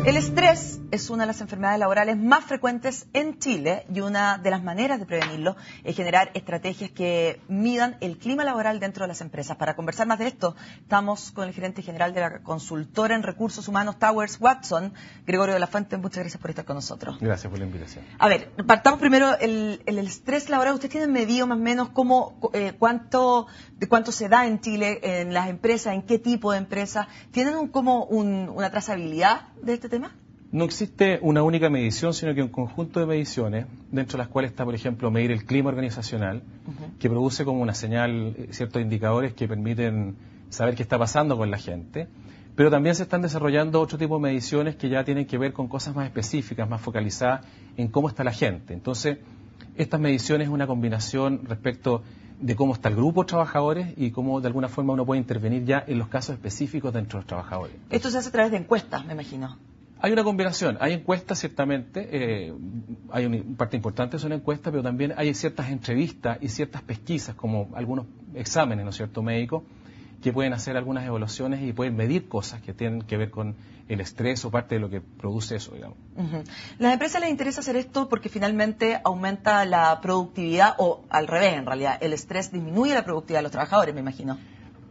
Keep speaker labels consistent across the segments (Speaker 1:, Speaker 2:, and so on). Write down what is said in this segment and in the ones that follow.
Speaker 1: El estrés es una de las enfermedades laborales más frecuentes en Chile y una de las maneras de prevenirlo es generar estrategias que midan el clima laboral dentro de las empresas. Para conversar más de esto, estamos con el gerente general de la consultora en recursos humanos Towers Watson, Gregorio de la Fuente. Muchas gracias por estar con nosotros.
Speaker 2: Gracias por la invitación.
Speaker 1: A ver, partamos primero el estrés laboral. ¿Ustedes tienen medido más o menos cuánto se da en Chile, en las empresas, en qué tipo de empresas? ¿Tienen una trazabilidad de este tema?
Speaker 2: No existe una única medición, sino que un conjunto de mediciones, dentro de las cuales está, por ejemplo, medir el clima organizacional, que produce como una señal ciertos indicadores que permiten saber qué está pasando con la gente, pero también se están desarrollando otro tipo de mediciones que ya tienen que ver con cosas más específicas, más focalizadas en cómo está la gente. Entonces, estas mediciones es una combinación respecto de cómo está el grupo de trabajadores y cómo de alguna forma uno puede intervenir ya en los casos específicos dentro de los trabajadores.
Speaker 1: Esto se hace a través de encuestas, me imagino.
Speaker 2: Hay una combinación, hay encuestas ciertamente, hay una parte importante de una encuesta, pero también hay ciertas entrevistas y ciertas pesquisas, como algunos exámenes, ¿no es cierto?, médicos, que pueden hacer algunas evaluaciones y pueden medir cosas que tienen que ver con el estrés o parte de lo que produce eso, digamos.
Speaker 1: ¿Las empresas les interesa hacer esto porque finalmente aumenta la productividad o al revés, en realidad, el estrés disminuye la productividad de los trabajadores, me imagino?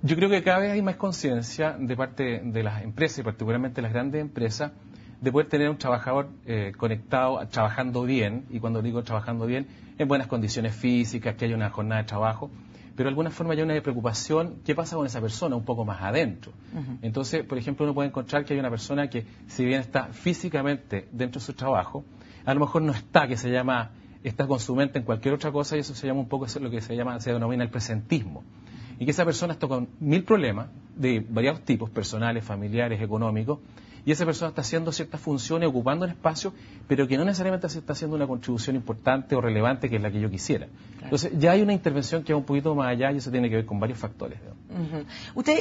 Speaker 2: Yo creo que cada vez hay más conciencia de parte de las empresas y particularmente las grandes empresas de poder tener un trabajador conectado, trabajando bien, y cuando digo trabajando bien, en buenas condiciones físicas, que haya una jornada de trabajo, pero de alguna forma hay una preocupación, ¿qué pasa con esa persona un poco más adentro? Entonces, por ejemplo, uno puede encontrar que hay una persona que, si bien está físicamente dentro de su trabajo, a lo mejor no está, está con su mente en cualquier otra cosa, y eso se llama un poco, eso es lo que se denomina el presentismo. Y que esa persona está con 1000 problemas de variados tipos, personales, familiares, económicos, y esa persona está haciendo ciertas funciones, ocupando el espacio, pero que no necesariamente se está haciendo una contribución importante o relevante que es la que yo quisiera. Claro. Entonces, ya hay una intervención que va un poquito más allá y eso tiene que ver con varios factores.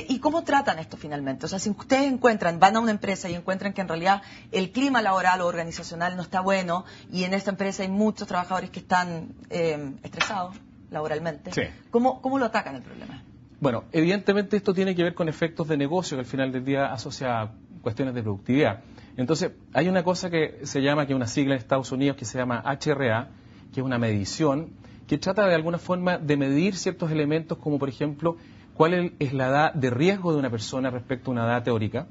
Speaker 1: ¿Y cómo tratan esto finalmente? O sea, si ustedes van a una empresa y encuentran que en realidad el clima laboral o organizacional no está bueno y en esta empresa hay muchos trabajadores que están estresados laboralmente,
Speaker 2: sí.
Speaker 1: ¿Cómo lo atacan el problema?
Speaker 2: Bueno, evidentemente esto tiene que ver con efectos de negocio que al final del día asocia a cuestiones de productividad. Entonces, hay una cosa que se llama, que es una sigla en Estados Unidos, que se llama HRA, que es una medición, que trata de alguna forma de medir ciertos elementos como, por ejemplo, cuál es la edad de riesgo de una persona respecto a una edad teórica.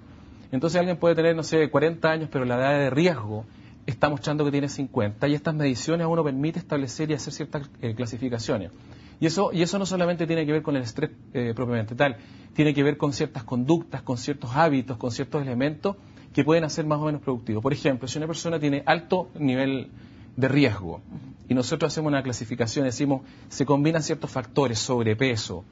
Speaker 2: Entonces, alguien puede tener, 40 años, pero la edad de riesgo está mostrando que tiene 50, y estas mediciones a uno permite establecer y hacer ciertas clasificaciones. Y eso no solamente tiene que ver con el estrés propiamente tal, tiene que ver con ciertas conductas, con ciertos hábitos, con ciertos elementos que pueden hacer más o menos productivos. Por ejemplo, si una persona tiene alto nivel de riesgo y nosotros hacemos una clasificación, decimos, se combinan ciertos factores, sobrepeso,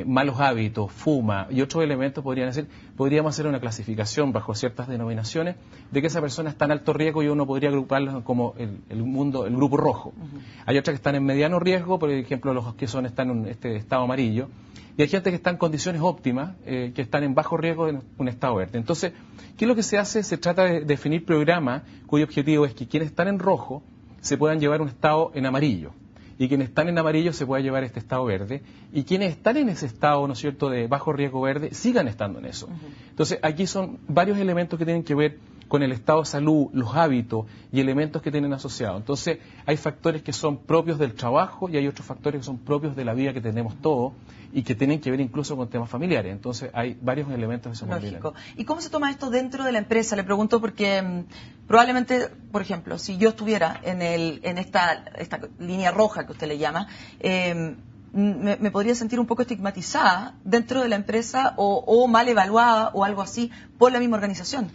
Speaker 2: malos hábitos, fuma y otros elementos, podríamos hacer una clasificación bajo ciertas denominaciones de que esa persona está en alto riesgo y uno podría agruparlos como el grupo rojo. Hay otras que están en mediano riesgo, por ejemplo, los que están en este estado amarillo, y hay gente que está en condiciones óptimas, que están en bajo riesgo en un estado verde. Entonces, ¿qué es lo que se hace? Se trata de definir programas cuyo objetivo es que quienes están en rojo se puedan llevar un estado en amarillo, y quienes están en amarillo se pueda llevar este estado verde, y quienes están en ese estado, ¿no es cierto?, de bajo riesgo verde, sigan estando en eso. Entonces, aquí son varios elementos que tienen que ver con el estado de salud, los hábitos y elementos que tienen asociados. Entonces, hay factores que son propios del trabajo y hay otros factores que son propios de la vida que tenemos todos y que tienen que ver incluso con temas familiares. Entonces, hay varios elementos que se combinan.
Speaker 1: ¿Y cómo se toma esto dentro de la empresa? Le pregunto porque probablemente, por ejemplo, si yo estuviera en esta línea roja que usted le llama, me podría sentir un poco estigmatizada dentro de la empresa o mal evaluada o algo así por la misma organización.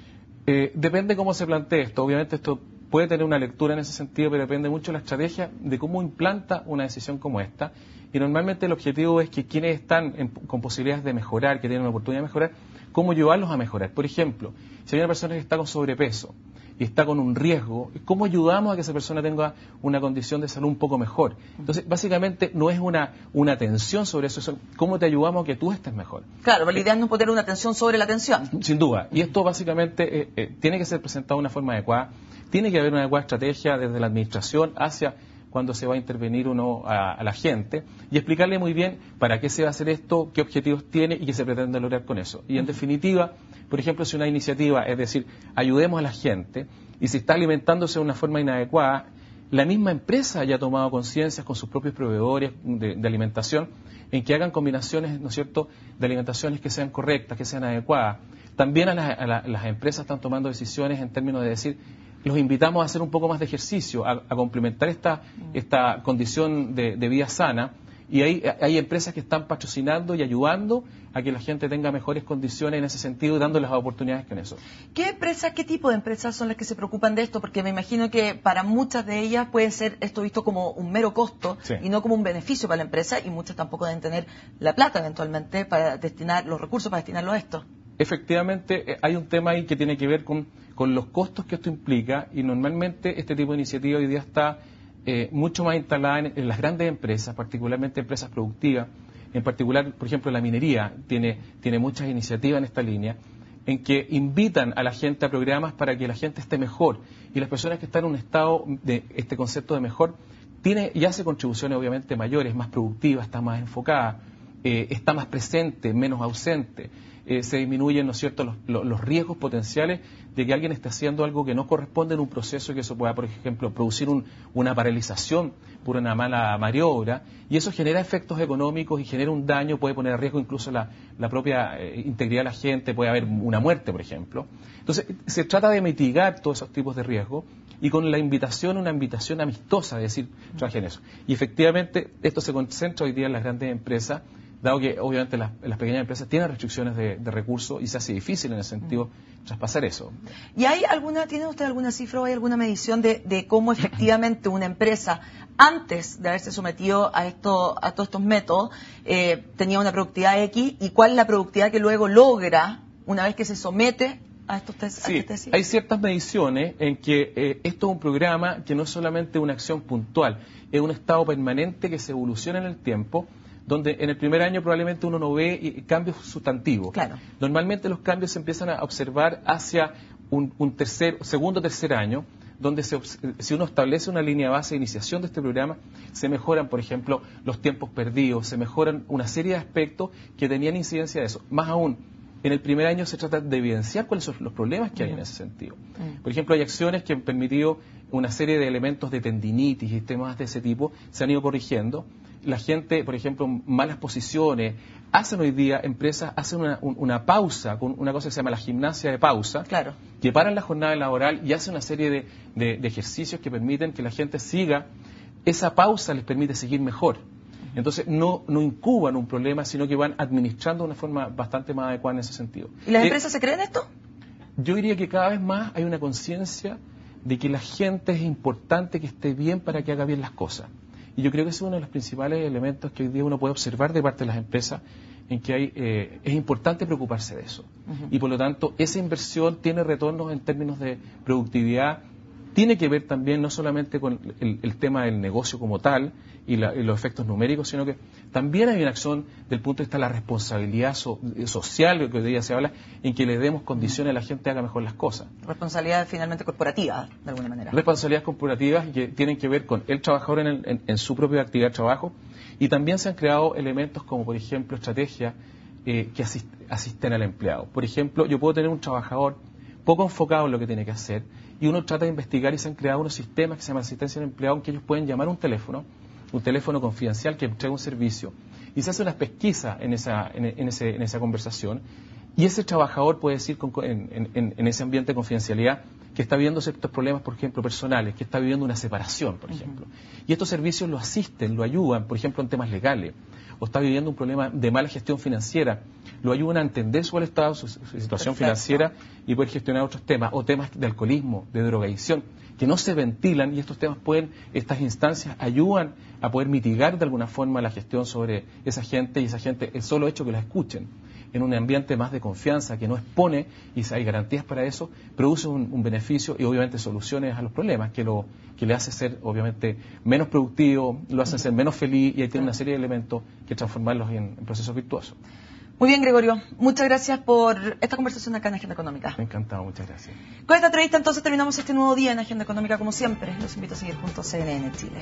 Speaker 2: Depende cómo se plantee esto. Obviamente esto puede tener una lectura en ese sentido, pero depende mucho de la estrategia de cómo implanta una decisión como esta. Y normalmente el objetivo es que quienes están con posibilidades de mejorar, que tienen una oportunidad de mejorar, cómo llevarlos a mejorar. Por ejemplo, si hay una persona que está con sobrepeso y está con un riesgo, ¿cómo ayudamos a que esa persona tenga una condición de salud un poco mejor? Entonces, básicamente no es una atención sobre eso, es cómo te ayudamos a que tú estés mejor.
Speaker 1: Claro, pero la idea es no poner una atención sobre la atención.
Speaker 2: Sin duda. Y esto básicamente tiene que ser presentado de una forma adecuada, tiene que haber una adecuada estrategia desde la administración hacia cuando se va a intervenir uno a la gente y explicarle muy bien para qué se va a hacer esto, qué objetivos tiene y qué se pretende lograr con eso. Y en definitiva, Por ejemplo, si una iniciativa, es decir, ayudemos a la gente, y si está alimentándose de una forma inadecuada, la misma empresa haya tomado conciencia con sus propios proveedores de alimentación en que hagan combinaciones, ¿no es cierto?, de alimentaciones que sean correctas, que sean adecuadas. También las empresas están tomando decisiones en términos de decir, los invitamos a hacer un poco más de ejercicio, a complementar esta condición de vida sana. Y hay empresas que están patrocinando y ayudando a que la gente tenga mejores condiciones en ese sentido y dándoles las oportunidades con eso.
Speaker 1: ¿Qué tipo de empresas son las que se preocupan de esto? Porque me imagino que para muchas de ellas puede ser esto visto como un mero costo y no como un beneficio para la empresa, y muchas tampoco deben tener la plata eventualmente para destinar los recursos para destinarlo a esto.
Speaker 2: Efectivamente, hay un tema ahí que tiene que ver con los costos que esto implica, y normalmente este tipo de iniciativa hoy día está mucho más instalada en las grandes empresas, particularmente empresas productivas. En particular, por ejemplo, la minería tiene muchas iniciativas en esta línea, en que invitan a la gente a programas para que la gente esté mejor. Y las personas que están en un estado de este concepto de mejor y hace contribuciones obviamente mayores, más productivas, está más enfocada, está más presente, menos ausente. Se disminuyen, ¿no es cierto?, los riesgos potenciales de que alguien esté haciendo algo que no corresponde en un proceso, que eso pueda, por ejemplo, producir una paralización por una mala maniobra, y eso genera efectos económicos y genera un daño, puede poner a riesgo incluso la propia integridad de la gente, puede haber una muerte, por ejemplo. Entonces, se trata de mitigar todos esos tipos de riesgos, y con una invitación amistosa, de decir, trabajen eso. Y efectivamente, esto se concentra hoy día en las grandes empresas, dado que obviamente las pequeñas empresas tienen restricciones de recursos y se hace difícil en ese sentido traspasar eso.
Speaker 1: ¿Y tiene usted alguna cifra o hay alguna medición de cómo efectivamente una empresa, antes de haberse sometido a todos estos métodos, tenía una productividad X, y cuál es la productividad que luego logra una vez que se somete a estos test?
Speaker 2: Sí, hay ciertas mediciones en que esto es un programa que no es solamente una acción puntual, es un estado permanente que se evoluciona en el tiempo, donde en el primer año probablemente uno no ve cambios sustantivos.
Speaker 1: Claro.
Speaker 2: Normalmente los cambios se empiezan a observar hacia un segundo o tercer año, donde si uno establece una línea base de iniciación de este programa, se mejoran, por ejemplo, los tiempos perdidos, se mejoran una serie de aspectos que tenían incidencia de eso. Más aún, en el primer año se trata de evidenciar cuáles son los problemas que hay en ese sentido. Por ejemplo, hay acciones que han permitido una serie de elementos de tendinitis y temas de ese tipo, se han ido corrigiendo. La gente, por ejemplo, malas posiciones, empresas hacen una pausa, con una cosa que se llama la gimnasia de pausa,
Speaker 1: claro,
Speaker 2: que paran la jornada laboral y hacen una serie de ejercicios que permiten que la gente siga. Esa pausa les permite seguir mejor. Entonces no incuban un problema, sino que van administrando de una forma bastante más adecuada en ese sentido.
Speaker 1: ¿Y las empresas se creen esto?
Speaker 2: Yo diría que cada vez más hay una conciencia de que la gente es importante que esté bien para que haga bien las cosas. Y yo creo que ese es uno de los principales elementos que hoy día uno puede observar de parte de las empresas, en que es importante preocuparse de eso. Y por lo tanto, esa inversión tiene retornos en términos de productividad, tiene que ver también no solamente con el tema del negocio como tal y los efectos numéricos, sino que también hay una acción del punto de vista de la responsabilidad social, que hoy día se habla, en que le demos condiciones a la gente a haga mejor las cosas.
Speaker 1: Responsabilidad finalmente corporativa, de alguna manera.
Speaker 2: Responsabilidades corporativas que tienen que ver con el trabajador en su propia actividad de trabajo, y también se han creado elementos como, por ejemplo, estrategias que asisten al empleado. Por ejemplo, yo puedo tener un trabajador poco enfocado en lo que tiene que hacer, y uno trata de investigar, y se han creado unos sistemas que se llaman asistencia al empleado, en que ellos pueden llamar un teléfono confidencial que entrega un servicio, y se hace una pesquisa en esa conversación, y ese trabajador puede decir en ese ambiente de confidencialidad que está viviendo ciertos problemas, por ejemplo, personales, que está viviendo una separación, por ejemplo. Y estos servicios lo asisten, lo ayudan, por ejemplo, en temas legales, o está viviendo un problema de mala gestión financiera, lo ayudan a entender su estado, su situación financiera, y poder gestionar otros temas, o temas de alcoholismo, de drogadicción, que no se ventilan, y estas instancias ayudan a poder mitigar de alguna forma la gestión sobre esa gente, y esa gente, el solo hecho que la escuchen en un ambiente más de confianza, que no expone, y si hay garantías para eso, produce un beneficio y obviamente soluciones a los problemas, que le hace ser obviamente menos productivo, lo hace ser menos feliz, y ahí tiene una serie de elementos que transformarlos en procesos virtuosos.
Speaker 1: Muy bien, Gregorio. Muchas gracias por esta conversación acá en Agenda Económica.
Speaker 2: Encantado, muchas gracias.
Speaker 1: Con esta entrevista entonces terminamos este nuevo día en Agenda Económica como siempre. Los invito a seguir juntos a CNN Chile.